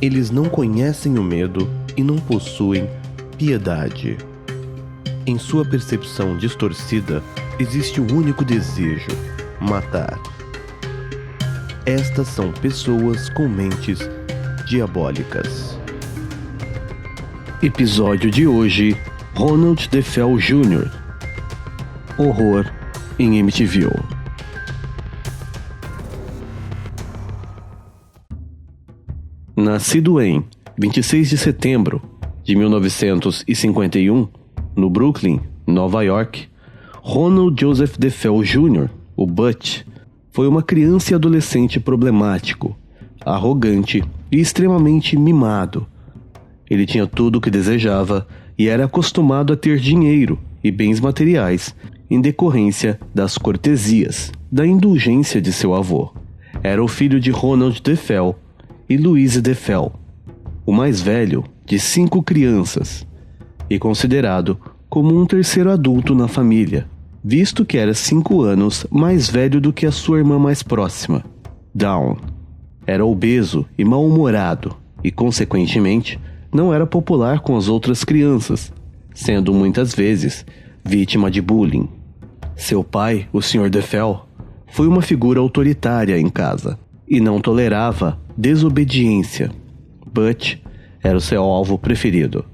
Eles não conhecem o medo e não possuem piedade. Em sua percepção distorcida, existe um único desejo: matar. Estas são pessoas com mentes diabólicas. Episódio de hoje: Ronald DeFeo Jr. Horror em Amityville. Nascido em 26 de setembro de 1951, no Brooklyn, Nova York, Ronald Joseph DeFeo Jr., o Butch, foi uma criança e adolescente problemático, arrogante e extremamente mimado. Ele tinha tudo o que desejava e era acostumado a ter dinheiro e bens materiais em decorrência das cortesias, da indulgência de seu avô. Era o filho de Ronald DeFeo e Louise DeFeo, o mais velho de 5 crianças, e considerado como um terceiro adulto na família, visto que era 5 anos mais velho do que a sua irmã mais próxima, Dawn. Era obeso e mal-humorado e, consequentemente, não era popular com as outras crianças, sendo muitas vezes vítima de bullying. Seu pai, o Sr. DeFeo, foi uma figura autoritária em casa e não tolerava desobediência. Butch era o seu alvo preferido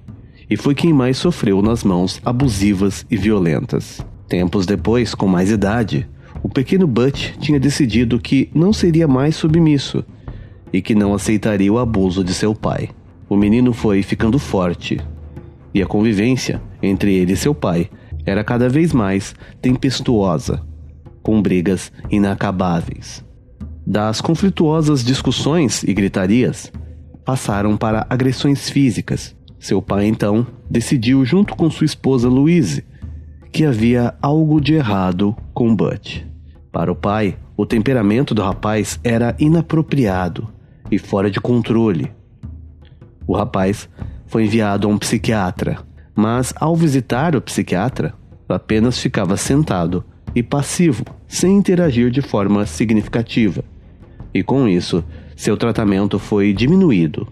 e foi quem mais sofreu nas mãos abusivas e violentas. Tempos depois, com mais idade, o pequeno Butch tinha decidido que não seria mais submisso e que não aceitaria o abuso de seu pai. O menino foi ficando forte e a convivência entre ele e seu pai era cada vez mais tempestuosa, com brigas inacabáveis. Das conflituosas discussões e gritarias, passaram para agressões físicas. Seu pai, então, decidiu, junto com sua esposa Louise, que havia algo de errado com Butch. Para o pai, o temperamento do rapaz era inapropriado e fora de controle. O rapaz foi enviado a um psiquiatra, mas ao visitar o psiquiatra, apenas ficava sentado e passivo, sem interagir de forma significativa. E com isso, seu tratamento foi diminuído.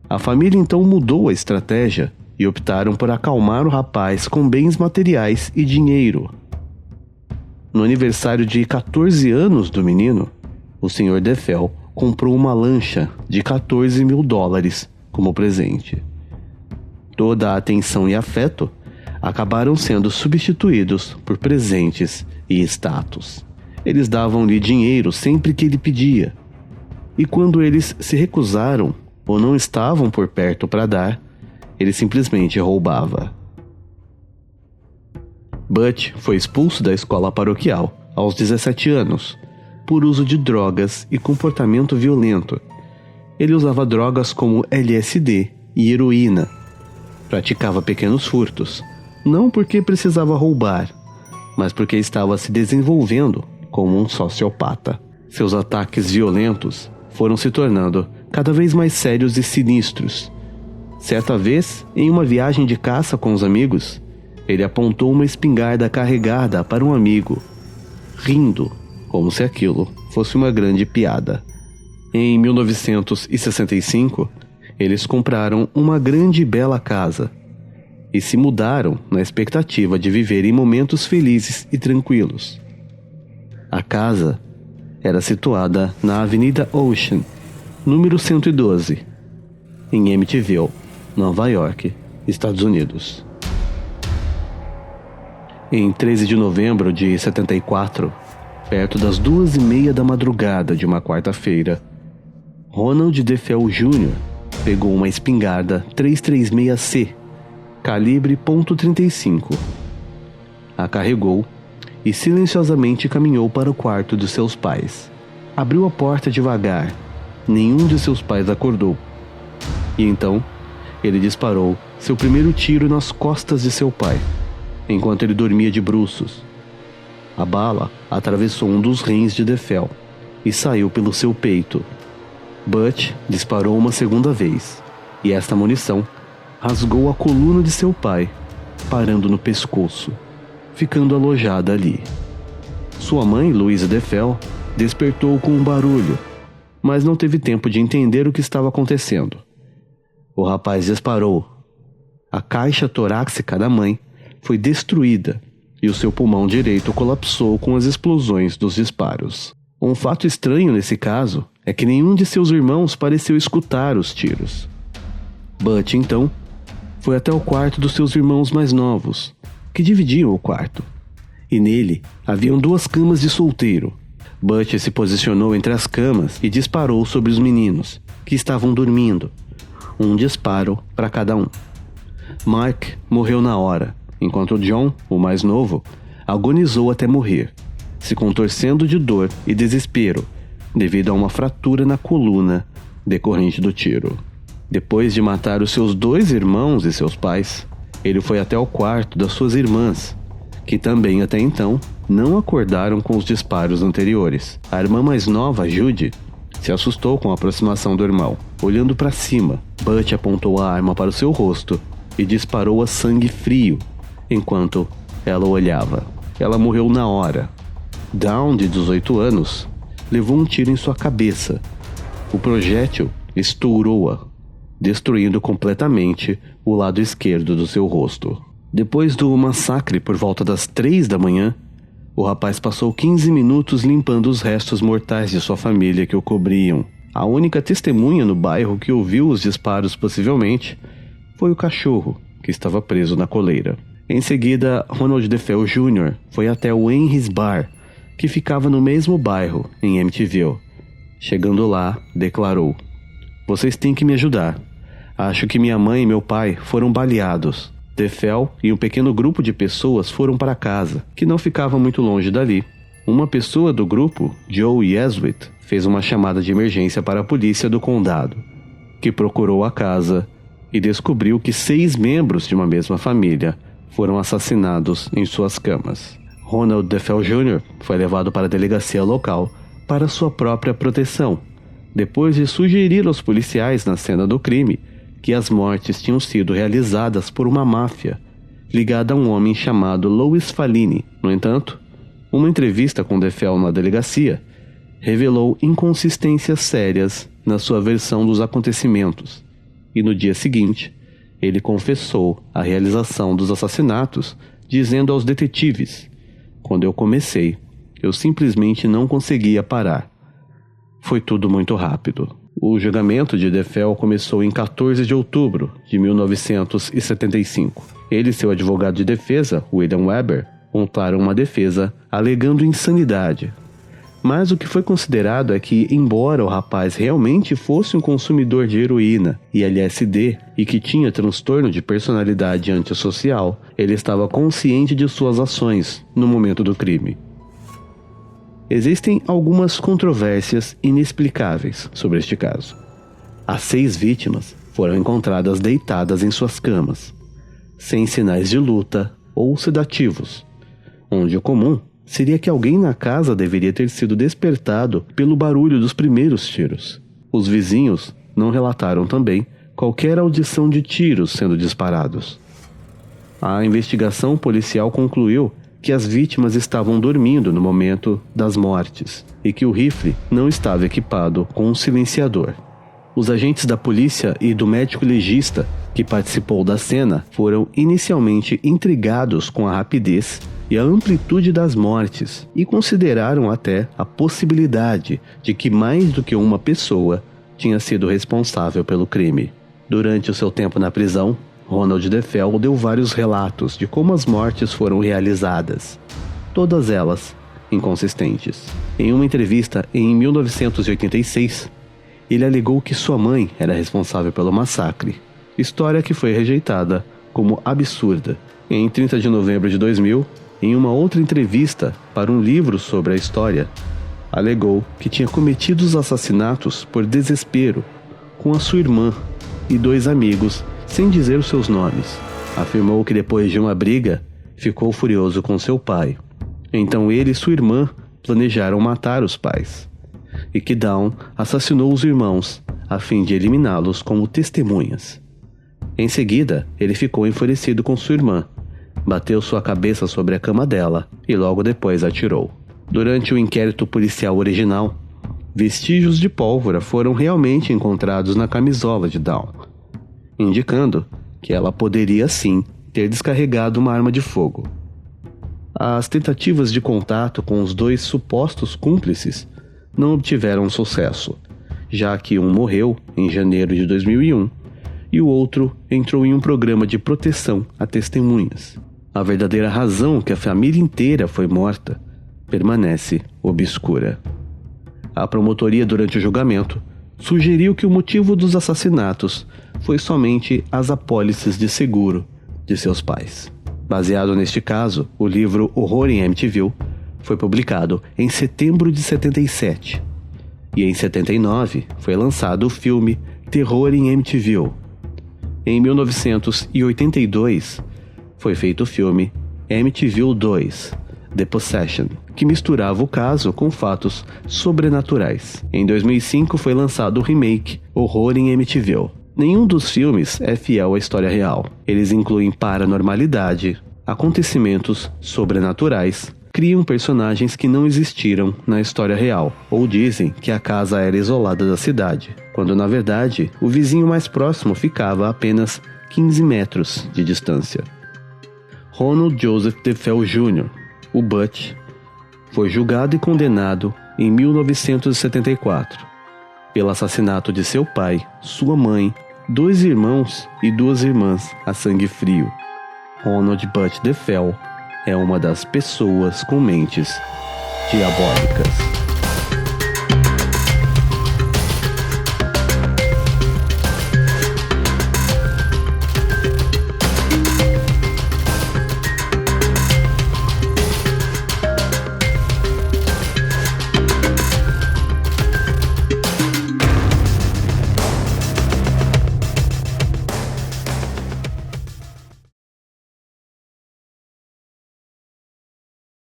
A família então mudou a estratégia e optaram por acalmar o rapaz com bens materiais e dinheiro. No aniversário de 14 anos do menino, o Sr. DeFeo comprou uma lancha de $14 mil como presente. Toda a atenção e afeto acabaram sendo substituídos por presentes e status. Eles davam-lhe dinheiro sempre que ele pedia, e quando eles se recusaram ou não estavam por perto para dar, ele simplesmente roubava. Butch foi expulso da escola paroquial aos 17 anos, por uso de drogas e comportamento violento. Ele usava drogas como LSD e heroína. Praticava pequenos furtos, não porque precisava roubar, mas porque estava se desenvolvendo como um sociopata. Seus ataques violentos foram se tornando cada vez mais sérios e sinistros. Certa vez, em uma viagem de caça com os amigos, ele apontou uma espingarda carregada para um amigo, rindo, como se aquilo fosse uma grande piada. Em 1965, eles compraram uma grande e bela casa e se mudaram na expectativa de viver em momentos felizes e tranquilos. A casa era situada na Avenida Ocean, número 112, em Amityville, Nova York, Estados Unidos. Em 13 de novembro de 74, perto das 2:30 da madrugada de uma quarta-feira, Ronald DeFeo Jr. pegou uma espingarda 336C, calibre .35, a carregou e silenciosamente caminhou para o quarto de seus pais. Abriu a porta devagar. Nenhum de seus pais acordou. E então, ele disparou seu primeiro tiro nas costas de seu pai, enquanto ele dormia de bruços. A bala atravessou um dos rins de DeFeo e saiu pelo seu peito. Butch disparou uma segunda vez, e esta munição rasgou a coluna de seu pai, parando no pescoço, ficando alojada ali. Sua mãe, Louise DeFeo, despertou com um barulho, mas não teve tempo de entender o que estava acontecendo. O rapaz disparou. A caixa torácica da mãe foi destruída e o seu pulmão direito colapsou com as explosões dos disparos. Um fato estranho nesse caso é que nenhum de seus irmãos pareceu escutar os tiros. Butch, então, foi até o quarto dos seus irmãos mais novos, que dividiam o quarto, e nele haviam 2 camas de solteiro. Butch se posicionou entre as camas e disparou sobre os meninos, que estavam dormindo. Um disparo para cada um. Mark morreu na hora, enquanto John, o mais novo, agonizou até morrer, se contorcendo de dor e desespero devido a uma fratura na coluna decorrente do tiro. Depois de matar os seus 2 irmãos e seus pais, ele foi até o quarto das suas irmãs, que também até então não acordaram com os disparos anteriores. A irmã mais nova, Judy, se assustou com a aproximação do irmão. Olhando para cima, Butch apontou a arma para o seu rosto e disparou a sangue frio enquanto ela olhava. Ela morreu na hora. Dawn, de 18 anos, levou um tiro em sua cabeça. O projétil estourou-a, destruindo completamente o lado esquerdo do seu rosto. Depois do massacre por volta das 3 da manhã, o rapaz passou 15 minutos limpando os restos mortais de sua família que o cobriam. A única testemunha no bairro que ouviu os disparos possivelmente foi o cachorro, que estava preso na coleira. Em seguida, Ronald DeFeo Jr. foi até o Henry's Bar, que ficava no mesmo bairro, em Amityville. Chegando lá, declarou: "Vocês têm que me ajudar. Acho que minha mãe e meu pai foram baleados." DeFeo e um pequeno grupo de pessoas foram para casa, que não ficava muito longe dali. Uma pessoa do grupo, Joe Yesuit, fez uma chamada de emergência para a polícia do condado, que procurou a casa e descobriu que 6 membros de uma mesma família foram assassinados em suas camas. Ronald DeFeo Jr. foi levado para a delegacia local para sua própria proteção, depois de sugerir aos policiais na cena do crime que as mortes tinham sido realizadas por uma máfia ligada a um homem chamado Louis Fallini. No entanto, uma entrevista com DeFeo na delegacia revelou inconsistências sérias na sua versão dos acontecimentos, e no dia seguinte, ele confessou a realização dos assassinatos, dizendo aos detetives: "Quando eu comecei, eu simplesmente não conseguia parar. Foi tudo muito rápido." O julgamento de DeFeo começou em 14 de outubro de 1975. Ele e seu advogado de defesa, William Weber, montaram uma defesa alegando insanidade. Mas o que foi considerado é que, embora o rapaz realmente fosse um consumidor de heroína e LSD e que tinha transtorno de personalidade antissocial, ele estava consciente de suas ações no momento do crime. Existem algumas controvérsias inexplicáveis sobre este caso. As 6 vítimas foram encontradas deitadas em suas camas, sem sinais de luta ou sedativos, onde o comum seria que alguém na casa deveria ter sido despertado pelo barulho dos primeiros tiros. Os vizinhos não relataram também qualquer audição de tiros sendo disparados. A investigação policial concluiu que as vítimas estavam dormindo no momento das mortes e que o rifle não estava equipado com um silenciador. Os agentes da polícia e do médico legista que participou da cena foram inicialmente intrigados com a rapidez e a amplitude das mortes e consideraram até a possibilidade de que mais do que uma pessoa tinha sido responsável pelo crime. Durante o seu tempo na prisão, Ronald DeFeo deu vários relatos de como as mortes foram realizadas, todas elas inconsistentes. Em uma entrevista em 1986, ele alegou que sua mãe era responsável pelo massacre, história que foi rejeitada como absurda. Em 30 de novembro de 2000, em uma outra entrevista para um livro sobre a história, alegou que tinha cometido os assassinatos por desespero com a sua irmã e 2 amigos, sem dizer os seus nomes. Afirmou que depois de uma briga, ficou furioso com seu pai. Então ele e sua irmã planejaram matar os pais, e que Dawn assassinou os irmãos a fim de eliminá-los como testemunhas. Em seguida, ele ficou enfurecido com sua irmã, bateu sua cabeça sobre a cama dela e logo depois atirou. Durante o inquérito policial original, vestígios de pólvora foram realmente encontrados na camisola de Dawn, indicando que ela poderia sim ter descarregado uma arma de fogo. As tentativas de contato com os dois supostos cúmplices não obtiveram sucesso, já que um morreu em janeiro de 2001 e o outro entrou em um programa de proteção a testemunhas. A verdadeira razão que a família inteira foi morta permanece obscura. A promotoria, durante o julgamento, sugeriu que o motivo dos assassinatos foi somente as apólices de seguro de seus pais. Baseado neste caso, o livro Horror em Amityville foi publicado em setembro de 77. E em 79 foi lançado o filme Terror em Amityville. Em 1982 foi feito o filme Amityville 2, The Possession, que misturava o caso com fatos sobrenaturais. Em 2005 foi lançado o remake Horror em Amityville. Nenhum dos filmes é fiel à história real. Eles incluem paranormalidade, acontecimentos sobrenaturais, criam personagens que não existiram na história real, ou dizem que a casa era isolada da cidade, quando na verdade o vizinho mais próximo ficava a apenas 15 metros de distância. Ronald Joseph DeFeo Jr., o Butch, foi julgado e condenado em 1974 pelo assassinato de seu pai, sua mãe, 2 irmãos e 2 irmãs a sangue frio. Ronald Butch DeFeo é uma das pessoas com mentes diabólicas.